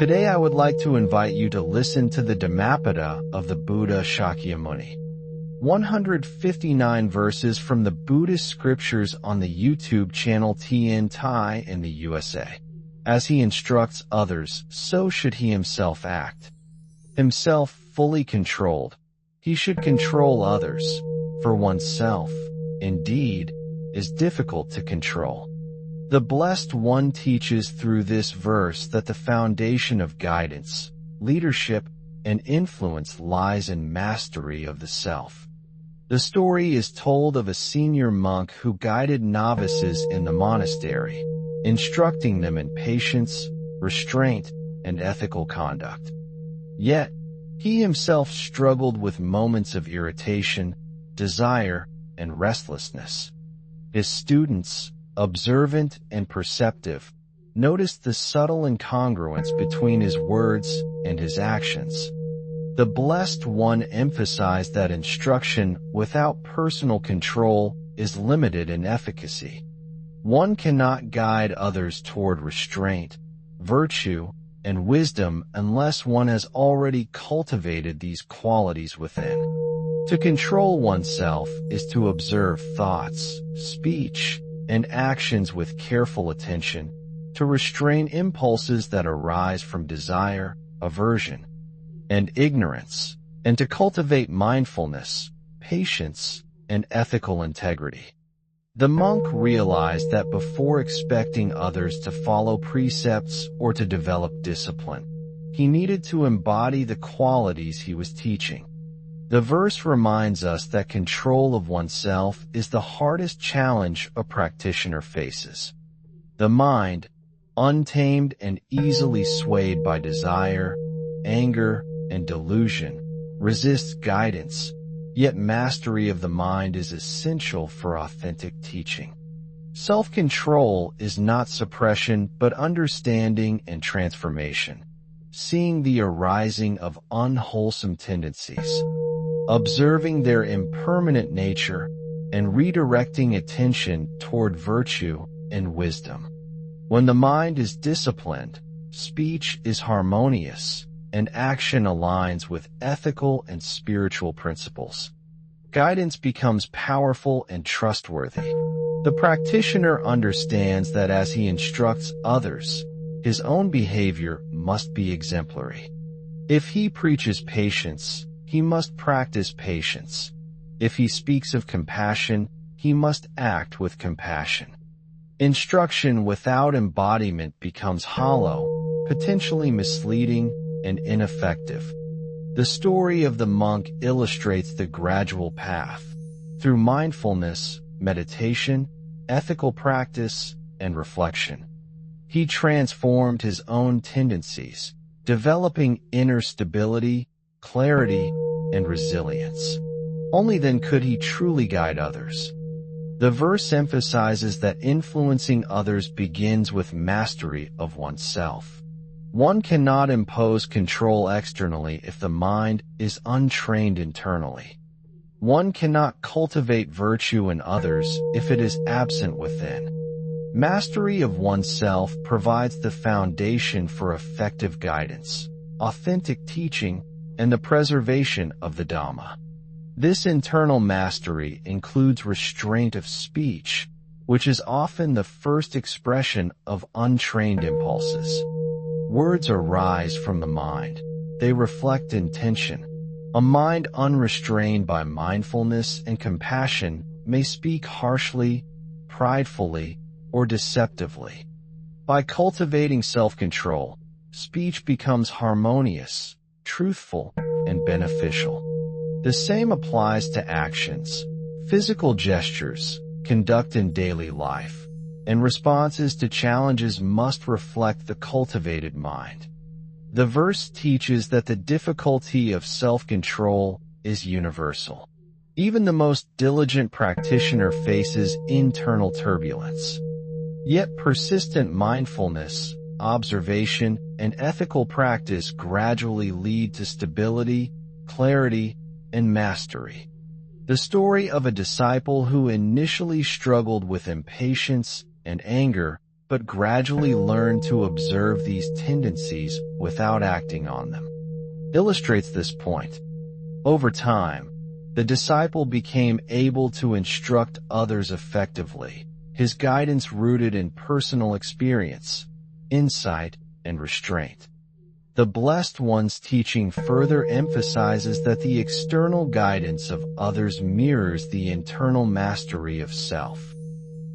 Today I would like to invite you to listen to the Dhammapada of the Buddha Shakyamuni. 159 verses from the Buddhist scriptures on the YouTube channel Thien Thai in the USA. As he instructs others, so should he himself act. Himself fully controlled, he should control others, for oneself, indeed, is difficult to control. The Blessed One teaches through this verse that the foundation of guidance, leadership, and influence lies in mastery of the self. The story is told of a senior monk who guided novices in the monastery, instructing them in patience, restraint, and ethical conduct. Yet, he himself struggled with moments of irritation, desire, and restlessness. His students, observant and perceptive, noticed the subtle incongruence between his words and his actions. The Blessed One emphasized that instruction without personal control is limited in efficacy. One cannot guide others toward restraint, virtue, and wisdom unless one has already cultivated these qualities within. To control oneself is to observe thoughts, speech, and actions with careful attention, to restrain impulses that arise from desire, aversion, and ignorance, and to cultivate mindfulness, patience, and ethical integrity. The monk realized that before expecting others to follow precepts or to develop discipline, he needed to embody the qualities he was teaching. The verse reminds us that control of oneself is the hardest challenge a practitioner faces. The mind, untamed and easily swayed by desire, anger, and delusion, resists guidance, yet mastery of the mind is essential for authentic teaching. Self-control is not suppression but understanding and transformation, seeing the arising of unwholesome tendencies, observing their impermanent nature, and redirecting attention toward virtue and wisdom. When the mind is disciplined, speech is harmonious, and action aligns with ethical and spiritual principles. Guidance becomes powerful and trustworthy. The practitioner understands that as he instructs others, his own behavior must be exemplary. If he preaches patience, he must practice patience. If he speaks of compassion, he must act with compassion. Instruction without embodiment becomes hollow, potentially misleading, and ineffective. The story of the monk illustrates the gradual path. Through mindfulness, meditation, ethical practice, and reflection, he transformed his own tendencies, developing inner stability, clarity, and resilience. Only then could he truly guide others. The verse emphasizes that influencing others begins with mastery of oneself. One cannot impose control externally if the mind is untrained internally. One cannot cultivate virtue in others if it is absent within. Mastery of oneself provides the foundation for effective guidance, authentic teaching, and the preservation of the Dhamma. This internal mastery includes restraint of speech, which is often the first expression of untrained impulses. Words arise from the mind. They reflect intention. A mind unrestrained by mindfulness and compassion may speak harshly, pridefully, or deceptively. By cultivating self-control, speech becomes harmonious, truthful, and beneficial. The same applies to actions. Physical gestures, conduct in daily life, and responses to challenges must reflect the cultivated mind. The verse teaches that the difficulty of self-control is universal. Even the most diligent practitioner faces internal turbulence. Yet persistent mindfulness, observation, and ethical practice gradually lead to stability, clarity, and mastery. The story of a disciple who initially struggled with impatience and anger but gradually learned to observe these tendencies without acting on them. Illustrates this point. Over time, the disciple became able to instruct others effectively, his guidance rooted in personal experience, insight, and restraint. The Blessed One's teaching further emphasizes that the external guidance of others mirrors the internal mastery of self.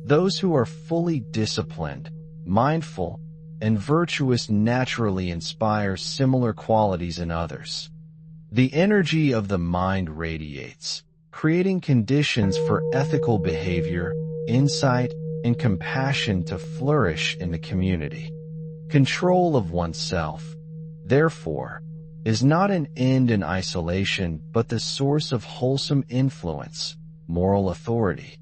Those who are fully disciplined, mindful, and virtuous naturally inspire similar qualities in others. The energy of the mind radiates, creating conditions for ethical behavior, insight, and compassion to flourish in the community. Control of oneself, therefore, is not an end in isolation but the source of wholesome influence, moral authority,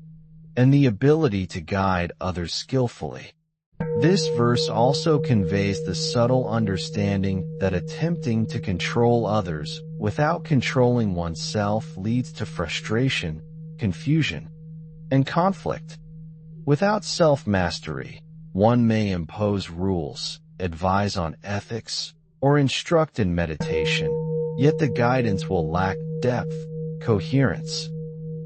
and the ability to guide others skillfully. This verse also conveys the subtle understanding that attempting to control others without controlling oneself leads to frustration, confusion, and conflict. Without self-mastery, one may impose rules, advise on ethics, or instruct in meditation, yet the guidance will lack depth, coherence,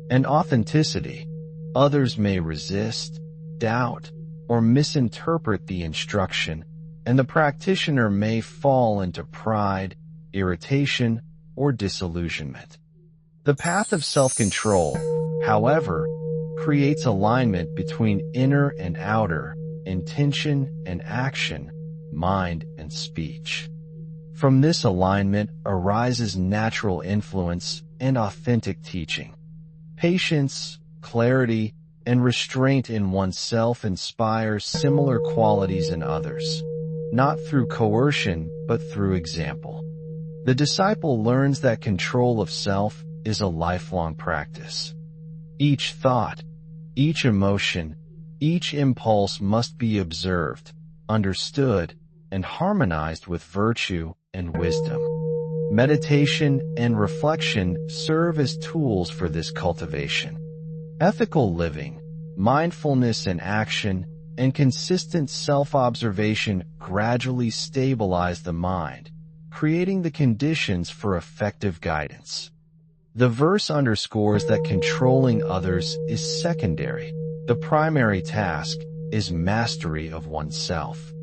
and authenticity. Others may resist, doubt, or misinterpret the instruction, and the practitioner may fall into pride, irritation, or disillusionment. The path of self-control, however, creates alignment between inner and outer, intention and action, mind and speech. From this alignment arises natural influence and authentic teaching. Patience, clarity, and restraint in oneself inspire similar qualities in others, not through coercion but through example. The disciple learns that control of self is a lifelong practice. Each thought, each emotion, each impulse must be observed, understood, and harmonized with virtue and wisdom. Meditation and reflection serve as tools for this cultivation. Ethical living, mindfulness in action, and consistent self-observation gradually stabilize the mind, creating the conditions for effective guidance. The verse underscores that controlling others is secondary. The primary task is mastery of oneself.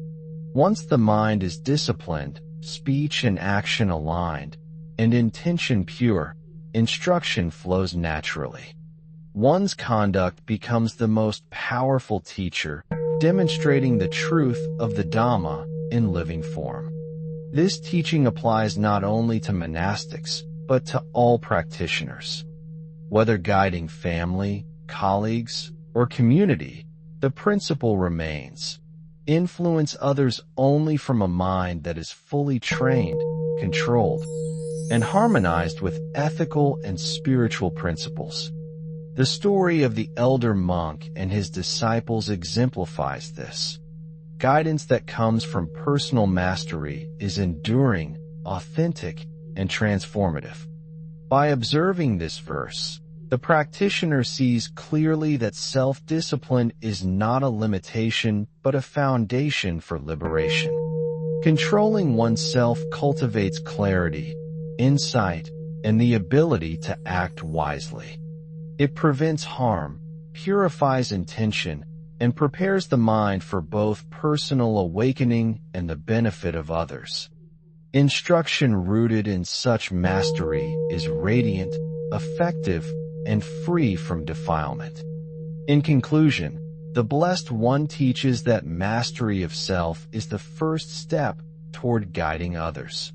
Once the mind is disciplined, speech and action aligned, and intention pure, instruction flows naturally. One's conduct becomes the most powerful teacher, demonstrating the truth of the Dhamma in living form. This teaching applies not only to monastics, but to all practitioners. Whether guiding family, colleagues, or community, the principle remains: influence others only from a mind that is fully trained, controlled, and harmonized with ethical and spiritual principles. The story of the elder monk and his disciples exemplifies this. Guidance that comes from personal mastery is enduring, authentic, and transformative. By observing this verse, the practitioner sees clearly that self-discipline is not a limitation but a foundation for liberation. Controlling oneself cultivates clarity, insight, and the ability to act wisely. It prevents harm, purifies intention, and prepares the mind for both personal awakening and the benefit of others. Instruction rooted in such mastery is radiant, effective, and free from defilement. In conclusion, the Blessed One teaches that mastery of self is the first step toward guiding others.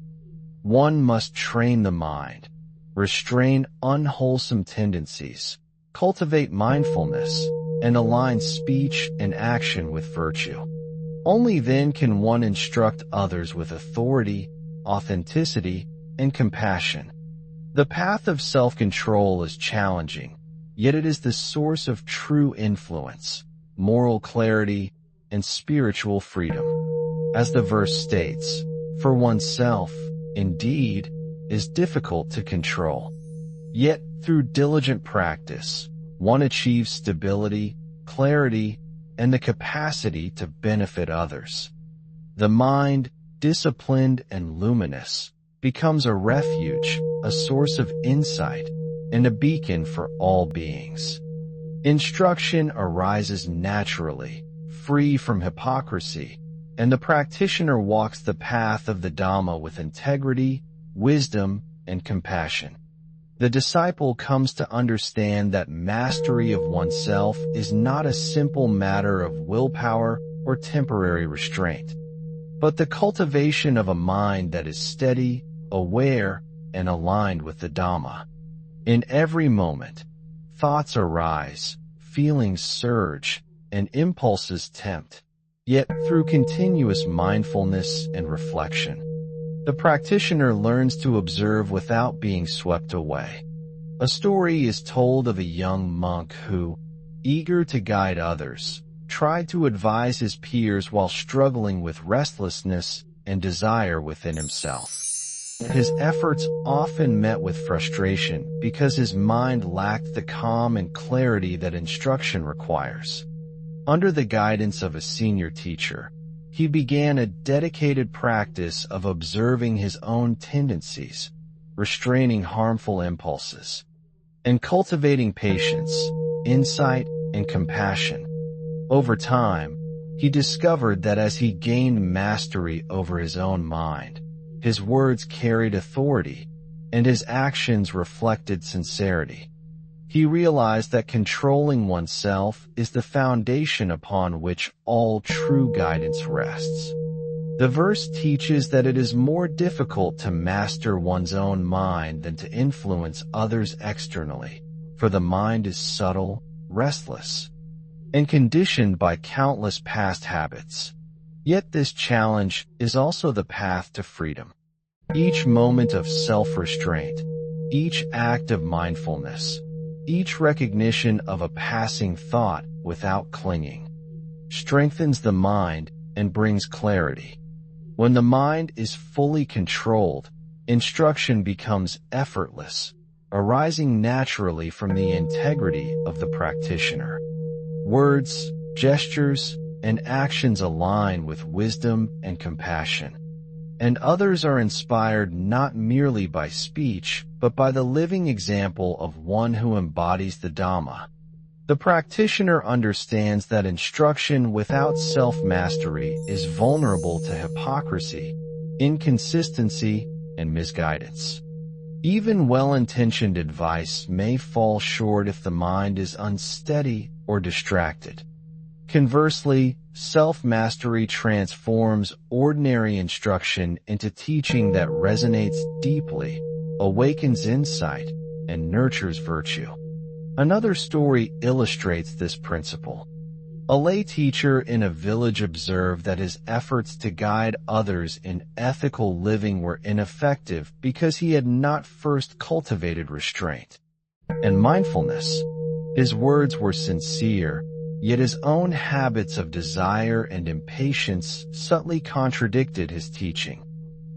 One must train the mind, restrain unwholesome tendencies, cultivate mindfulness, and align speech and action with virtue. Only then can one instruct others with authority, authenticity, and compassion. The path of self-control is challenging, yet it is the source of true influence, moral clarity, and spiritual freedom. As the verse states, for oneself, indeed, is difficult to control. Yet, through diligent practice, one achieves stability, clarity, and the capacity to benefit others. The mind, disciplined and luminous, becomes a refuge, a source of insight, and a beacon for all beings. Instruction arises naturally, free from hypocrisy, and the practitioner walks the path of the Dhamma with integrity, wisdom, and compassion. The disciple comes to understand that mastery of oneself is not a simple matter of willpower or temporary restraint, but the cultivation of a mind that is steady, aware, and aligned with the Dhamma. In every moment, thoughts arise, feelings surge, and impulses tempt. Yet through continuous mindfulness and reflection, the practitioner learns to observe without being swept away. A story is told of a young monk who, eager to guide others, tried to advise his peers while struggling with restlessness and desire within himself. His efforts often met with frustration because his mind lacked the calm and clarity that instruction requires. Under the guidance of a senior teacher, he began a dedicated practice of observing his own tendencies, restraining harmful impulses, and cultivating patience, insight, and compassion. Over time, he discovered that as he gained mastery over his own mind, his words carried authority, and his actions reflected sincerity. He realized that controlling oneself is the foundation upon which all true guidance rests. The verse teaches that it is more difficult to master one's own mind than to influence others externally, for the mind is subtle, restless, and conditioned by countless past habits. Yet this challenge is also the path to freedom. Each moment of self-restraint, each act of mindfulness, each recognition of a passing thought without clinging, strengthens the mind and brings clarity. When the mind is fully controlled, instruction becomes effortless, arising naturally from the integrity of the practitioner. Words, gestures, and actions align with wisdom and compassion, and others are inspired not merely by speech, but by the living example of one who embodies the Dhamma. The practitioner understands that instruction without self-mastery is vulnerable to hypocrisy, inconsistency, and misguidance. Even well-intentioned advice may fall short if the mind is unsteady or distracted. Conversely, self-mastery transforms ordinary instruction into teaching that resonates deeply, awakens insight, and nurtures virtue. Another story illustrates this principle. A lay teacher in a village observed that his efforts to guide others in ethical living were ineffective because he had not first cultivated restraint and mindfulness. His words were sincere, yet his own habits of desire and impatience subtly contradicted his teaching.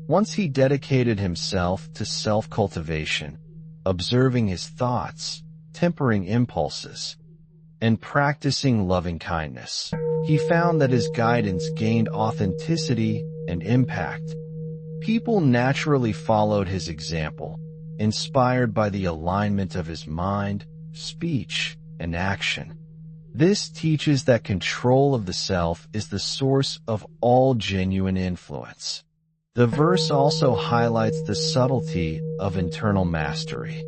Once he dedicated himself to self-cultivation, observing his thoughts, tempering impulses, and practicing loving-kindness, he found that his guidance gained authenticity and impact. People naturally followed his example, inspired by the alignment of his mind, speech, and action. This teaches that control of the self is the source of all genuine influence. The verse also highlights the subtlety of internal mastery.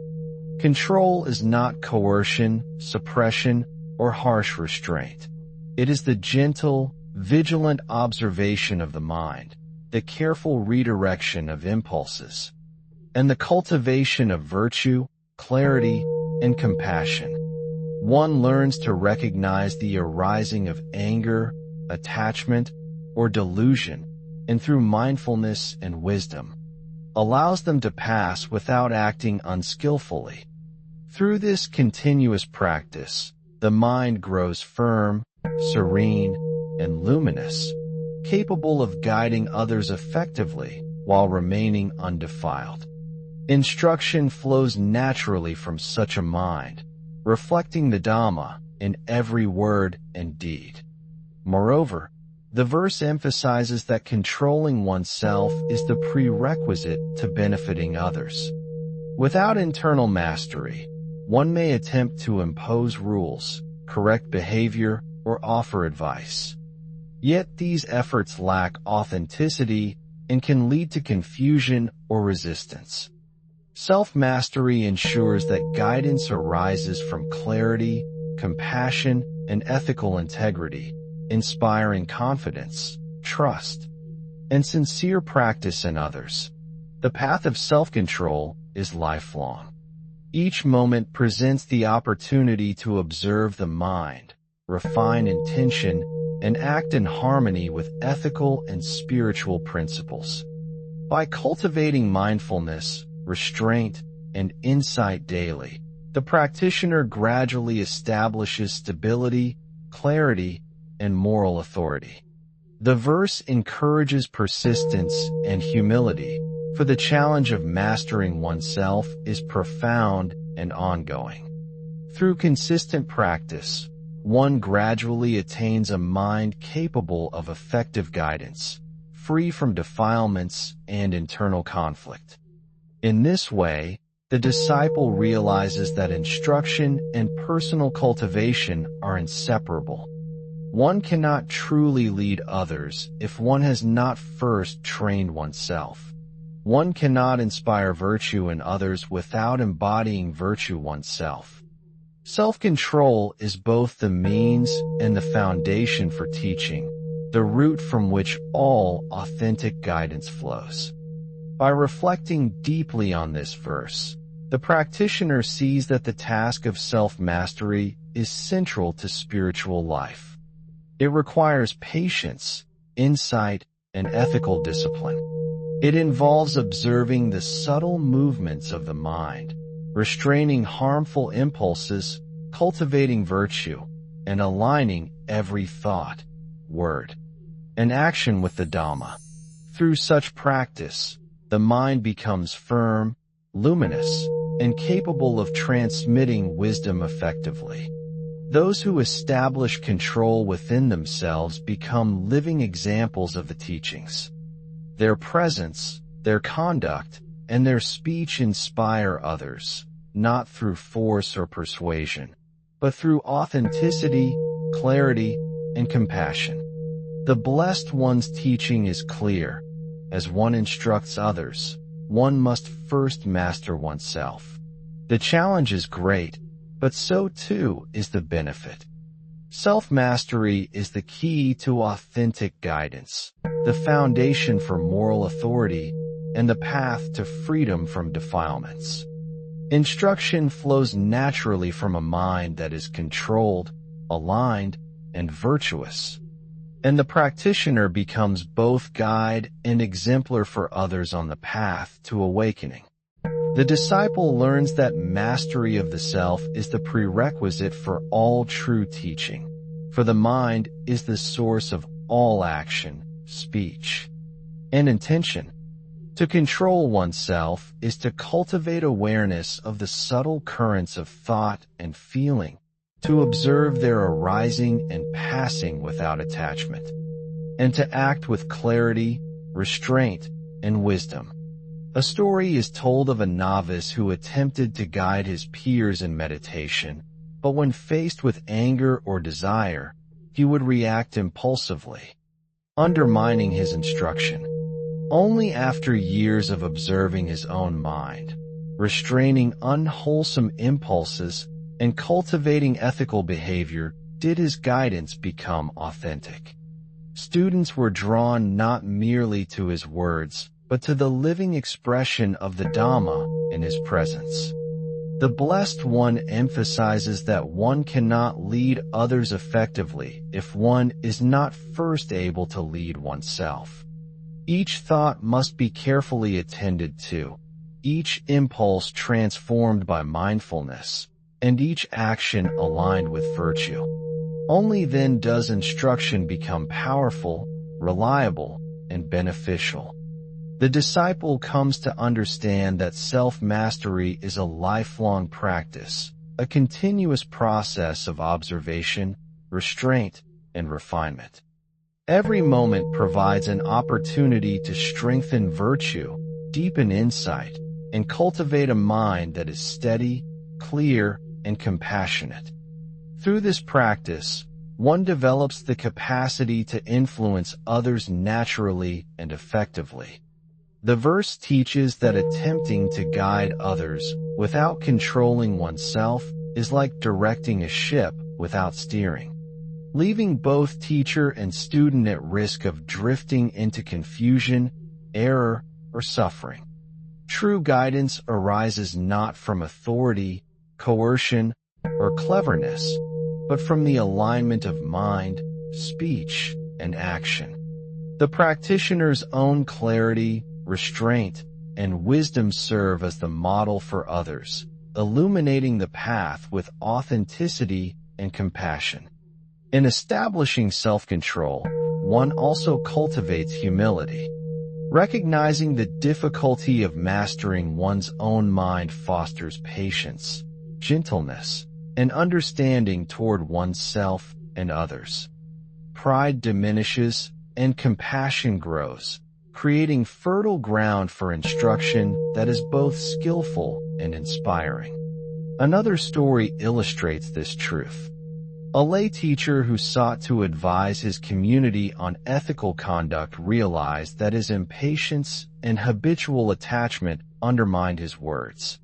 Control is not coercion, suppression, or harsh restraint. It is the gentle, vigilant observation of the mind, the careful redirection of impulses, and the cultivation of virtue, clarity, and compassion. One learns to recognize the arising of anger, attachment, or delusion, and through mindfulness and wisdom, allows them to pass without acting unskillfully. Through this continuous practice, the mind grows firm, serene, and luminous, capable of guiding others effectively while remaining undefiled. Instruction flows naturally from such a mind, reflecting the Dhamma in every word and deed. Moreover, the verse emphasizes that controlling oneself is the prerequisite to benefiting others. Without internal mastery, one may attempt to impose rules, correct behavior, or offer advice. Yet these efforts lack authenticity and can lead to confusion or resistance. Self-mastery ensures that guidance arises from clarity, compassion, and ethical integrity, inspiring confidence, trust, and sincere practice in others. The path of self-control is lifelong. Each moment presents the opportunity to observe the mind, refine intention, and act in harmony with ethical and spiritual principles. By cultivating mindfulness, restraint, and insight daily, the practitioner gradually establishes stability, clarity, and moral authority. The verse encourages persistence and humility, for the challenge of mastering oneself is profound and ongoing. Through consistent practice, one gradually attains a mind capable of effective guidance, free from defilements and internal conflict. In this way, the disciple realizes that instruction and personal cultivation are inseparable. One cannot truly lead others if one has not first trained oneself. One cannot inspire virtue in others without embodying virtue oneself. Self-control is both the means and the foundation for teaching, the root from which all authentic guidance flows. By reflecting deeply on this verse, the practitioner sees that the task of self-mastery is central to spiritual life. It requires patience, insight, and ethical discipline. It involves observing the subtle movements of the mind, restraining harmful impulses, cultivating virtue, and aligning every thought, word, and action with the Dhamma. Through such practice, the mind becomes firm, luminous, and capable of transmitting wisdom effectively. Those who establish control within themselves become living examples of the teachings. Their presence, their conduct, and their speech inspire others, not through force or persuasion, but through authenticity, clarity, and compassion. The Blessed One's teaching is clear. As one instructs others, one must first master oneself. The challenge is great, but so too is the benefit. Self-mastery is the key to authentic guidance, the foundation for moral authority, and the path to freedom from defilements. Instruction flows naturally from a mind that is controlled, aligned, and virtuous, and the practitioner becomes both guide and exemplar for others on the path to awakening. The disciple learns that mastery of the self is the prerequisite for all true teaching, for the mind is the source of all action, speech, and intention. To control oneself is to cultivate awareness of the subtle currents of thought and feeling, to observe their arising and passing without attachment, and to act with clarity, restraint, and wisdom. A story is told of a novice who attempted to guide his peers in meditation, but when faced with anger or desire, he would react impulsively, undermining his instruction. Only after years of observing his own mind, restraining unwholesome impulses, and cultivating ethical behavior did his guidance become authentic. Students were drawn not merely to his words, but to the living expression of the Dhamma in his presence. The Blessed One emphasizes that one cannot lead others effectively if one is not first able to lead oneself. Each thought must be carefully attended to, each impulse transformed by mindfulness, and each action aligned with virtue. Only then does instruction become powerful, reliable, and beneficial. The disciple comes to understand that self-mastery is a lifelong practice, a continuous process of observation, restraint, and refinement. Every moment provides an opportunity to strengthen virtue, deepen insight, and cultivate a mind that is steady, clear, and compassionate. Through this practice, one develops the capacity to influence others naturally and effectively. The verse teaches that attempting to guide others without controlling oneself is like directing a ship without steering, leaving both teacher and student at risk of drifting into confusion, error, or suffering. True guidance arises not from authority, coercion, or cleverness, but from the alignment of mind, speech, and action. The practitioner's own clarity, restraint, and wisdom serve as the model for others, illuminating the path with authenticity and compassion. In establishing self-control, one also cultivates humility. Recognizing the difficulty of mastering one's own mind fosters patience, gentleness, and understanding toward oneself and others. Pride diminishes and compassion grows, creating fertile ground for instruction that is both skillful and inspiring. Another story illustrates this truth. A lay teacher who sought to advise his community on ethical conduct realized that his impatience and habitual attachment undermined his words.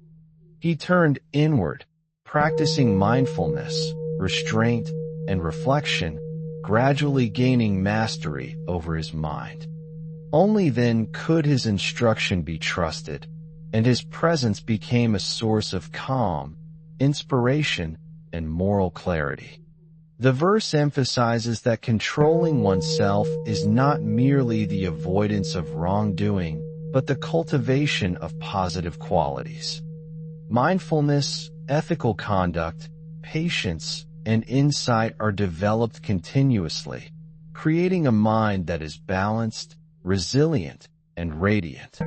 He turned inward, practicing mindfulness, restraint, and reflection, gradually gaining mastery over his mind. Only then could his instruction be trusted, and his presence became a source of calm, inspiration, and moral clarity. The verse emphasizes that controlling oneself is not merely the avoidance of wrongdoing, but the cultivation of positive qualities. Mindfulness, ethical conduct, patience, and insight are developed continuously, creating a mind that is balanced, resilient, and radiant.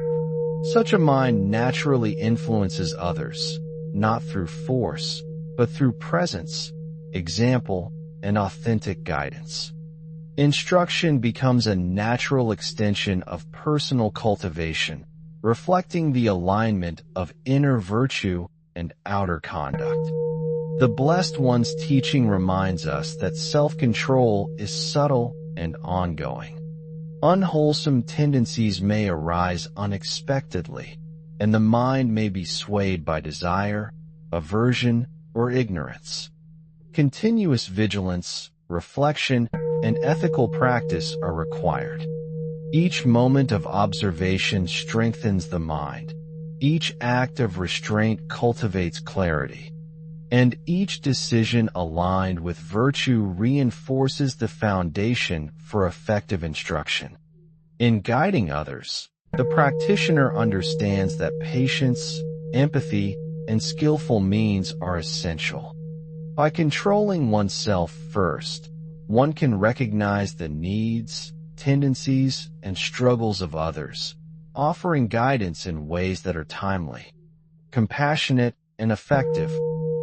Such a mind naturally influences others, not through force, but through presence, example, and authentic guidance. Instruction becomes a natural extension of personal cultivation, reflecting the alignment of inner virtue and outer conduct. The Blessed One's teaching reminds us that self-control is subtle and ongoing. Unwholesome tendencies may arise unexpectedly, and the mind may be swayed by desire, aversion, or ignorance. Continuous vigilance, reflection, and ethical practice are required. Each moment of observation strengthens the mind. Each act of restraint cultivates clarity. And each decision aligned with virtue reinforces the foundation for effective instruction. In guiding others, the practitioner understands that patience, empathy, and skillful means are essential. By controlling oneself first, one can recognize the needs, tendencies, and struggles of others, offering guidance in ways that are timely, compassionate, and effective.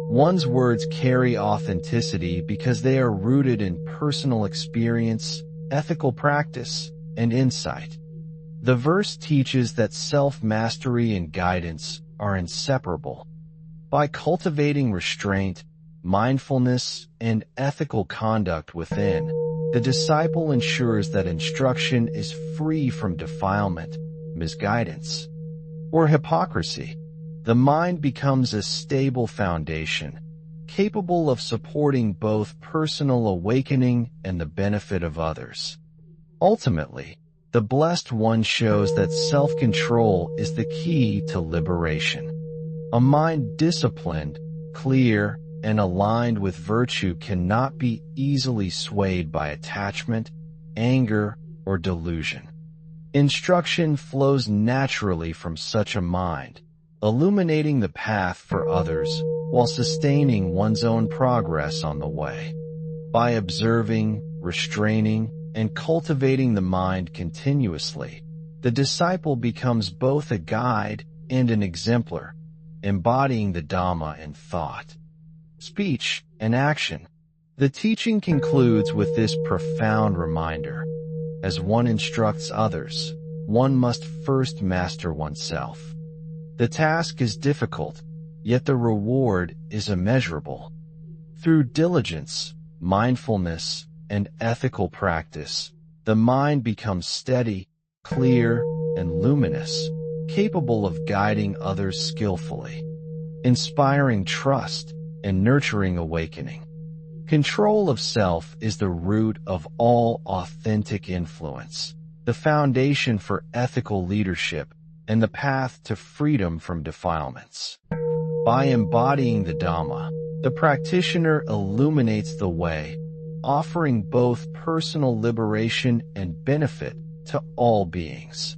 One's words carry authenticity because they are rooted in personal experience, ethical practice, and insight. The verse teaches that self-mastery and guidance are inseparable. By cultivating restraint, mindfulness, and ethical conduct within, the disciple ensures that instruction is free from defilement, misguidance, or hypocrisy. The mind becomes a stable foundation, capable of supporting both personal awakening and the benefit of others. Ultimately, the Blessed One shows that self-control is the key to liberation. A mind disciplined, clear, and aligned with virtue cannot be easily swayed by attachment, anger, or delusion. Instruction flows naturally from such a mind, illuminating the path for others while sustaining one's own progress on the way. By observing, restraining, and cultivating the mind continuously, the disciple becomes both a guide and an exemplar, embodying the Dhamma in thought, speech, and action. The teaching concludes with this profound reminder. As one instructs others, one must first master oneself. The task is difficult, yet the reward is immeasurable. Through diligence, mindfulness, and ethical practice, the mind becomes steady, clear, and luminous, capable of guiding others skillfully, inspiring trust, and nurturing awakening. Control of self is the root of all authentic influence, the foundation for ethical leadership, and the path to freedom from defilements. By embodying the Dhamma, the practitioner illuminates the way, offering both personal liberation and benefit to all beings.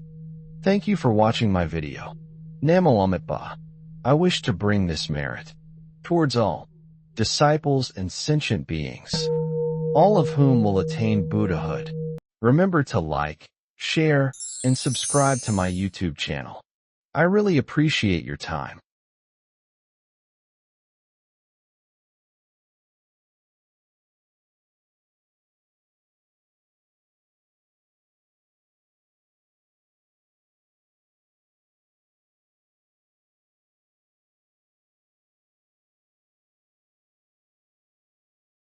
Thank you for watching my video. Namo Amitabha. I wish to bring this merit towards all disciples and sentient beings, all of whom will attain Buddhahood. Remember to like, share, and subscribe to my YouTube channel. I really appreciate your time.